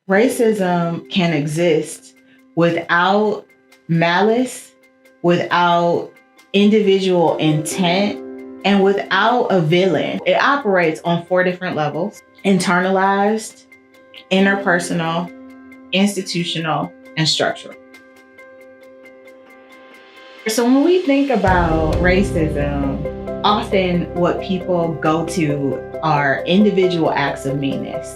Racism can exist without malice, without individual intent, and without a villain. It operates on 4 different levels: internalized, interpersonal, institutional, and structural. So when we think about racism, often what people go to are individual acts of meanness,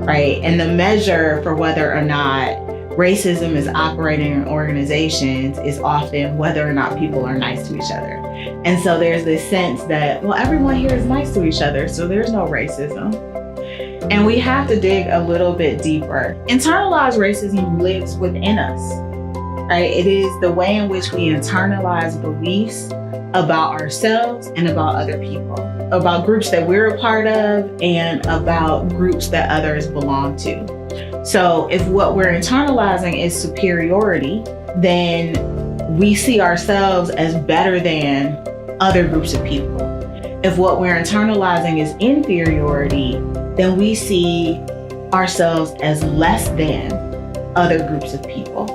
right? And the measure for whether or not racism is operating in organizations is often whether or not people are nice to each other. And so there's this sense that, well, everyone here is nice to each other, so there's no racism. And we have to dig a little bit deeper. Internalized racism lives within us, right? It is the way in which we internalize beliefs about ourselves and about other people, about groups that we're a part of and about groups that others belong to. So if what we're internalizing is superiority, then we see ourselves as better than other groups of people. If what we're internalizing is inferiority, then we see ourselves as less than other groups of people.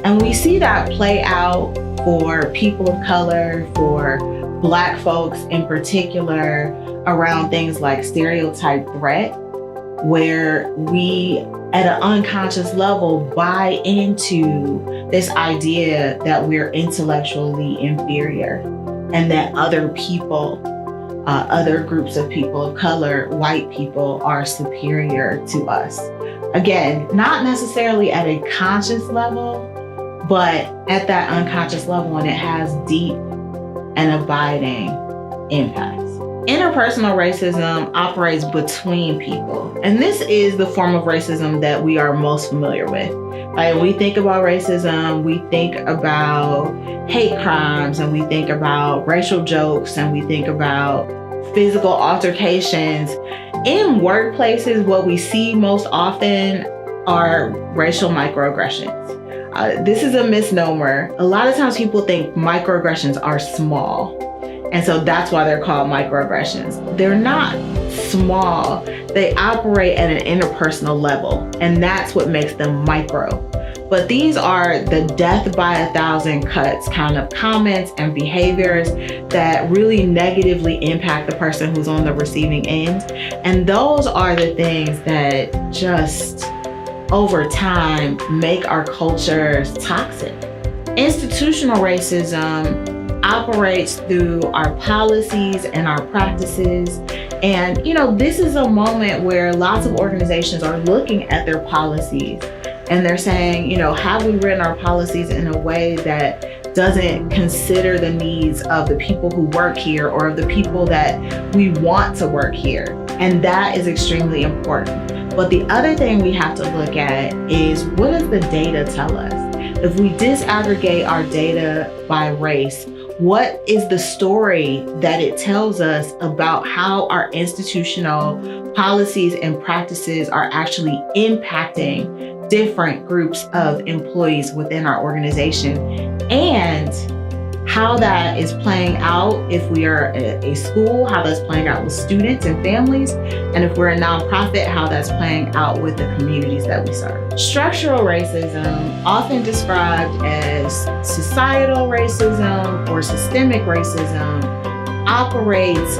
And we see that play out for people of color, for Black folks in particular, around things like stereotype threat, where we at an unconscious level buy into this idea that we're intellectually inferior and that other people, other groups of people of color, white people, are superior to us. Again, not necessarily at a conscious level, but at that unconscious level, and it has deep and abiding impacts. Interpersonal racism operates between people, and this is the form of racism that we are most familiar with. Like, we think about racism, we think about hate crimes, and we think about racial jokes, and we think about physical altercations. In workplaces, what we see most often are racial microaggressions. This is a misnomer. A lot of times people think microaggressions are small, and so that's why they're called microaggressions. They're not small. They operate at an interpersonal level, and that's what makes them micro. But these are the death by 1,000 cuts kind of comments and behaviors that really negatively impact the person who's on the receiving end. And those are the things that just over time make our cultures toxic. Institutional racism operates through our policies and our practices. And, this is a moment where lots of organizations are looking at their policies and they're saying, have we written our policies in a way that doesn't consider the needs of the people who work here or of the people that we want to work here? And that is extremely important. But the other thing we have to look at is, what does the data tell us? If we disaggregate our data by race, what is the story that it tells us about how our institutional policies and practices are actually impacting different groups of employees within our organization, and how that is playing out if we are a school, how that's playing out with students and families, and if we're a nonprofit, how that's playing out with the communities that we serve. Structural racism, often described as societal racism or systemic racism, operates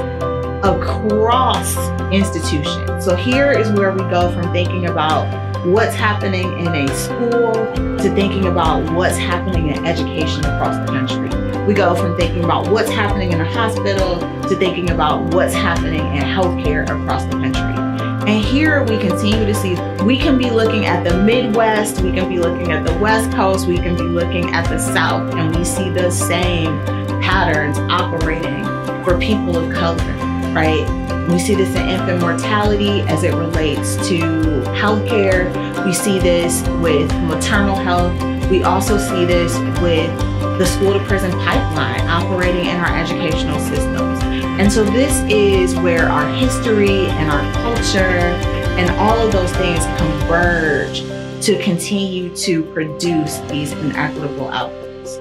across institutions. So here is where we go from thinking about what's happening in a school to thinking about what's happening in education across the country. We go from thinking about what's happening in a hospital to thinking about what's happening in healthcare across the country. And here we continue to see, we can be looking at the Midwest, we can be looking at the West Coast, we can be looking at the South, and we see the same patterns operating for people of color, right? We see this in infant mortality as it relates to healthcare. We see this with maternal health. We also see this with the school to prison pipeline operating in our educational systems. And so this is where our history and our culture and all of those things converge to continue to produce these inequitable outcomes.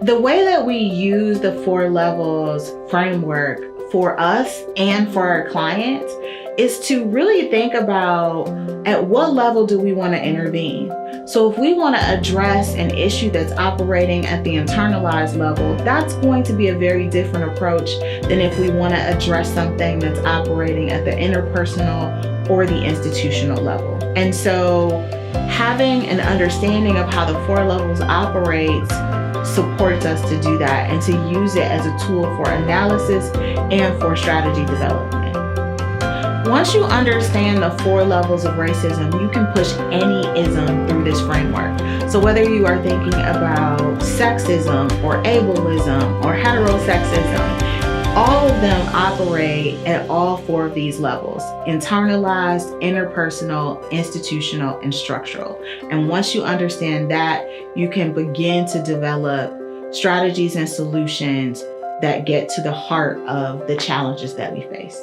The way that we use the 4 levels framework for us and for our clients is to really think about at what level do we want to intervene. So if we want to address an issue that's operating at the internalized level, that's going to be a very different approach than if we want to address something that's operating at the interpersonal or the institutional level. And so having an understanding of how the 4 levels operate supports us to do that and to use it as a tool for analysis and for strategy development. Once you understand the 4 levels of racism, you can push any ism through this framework. So whether you are thinking about sexism or ableism or heterosexism, all of them operate at all 4 of these levels: internalized, interpersonal, institutional, and structural. And once you understand that, you can begin to develop strategies and solutions that get to the heart of the challenges that we face.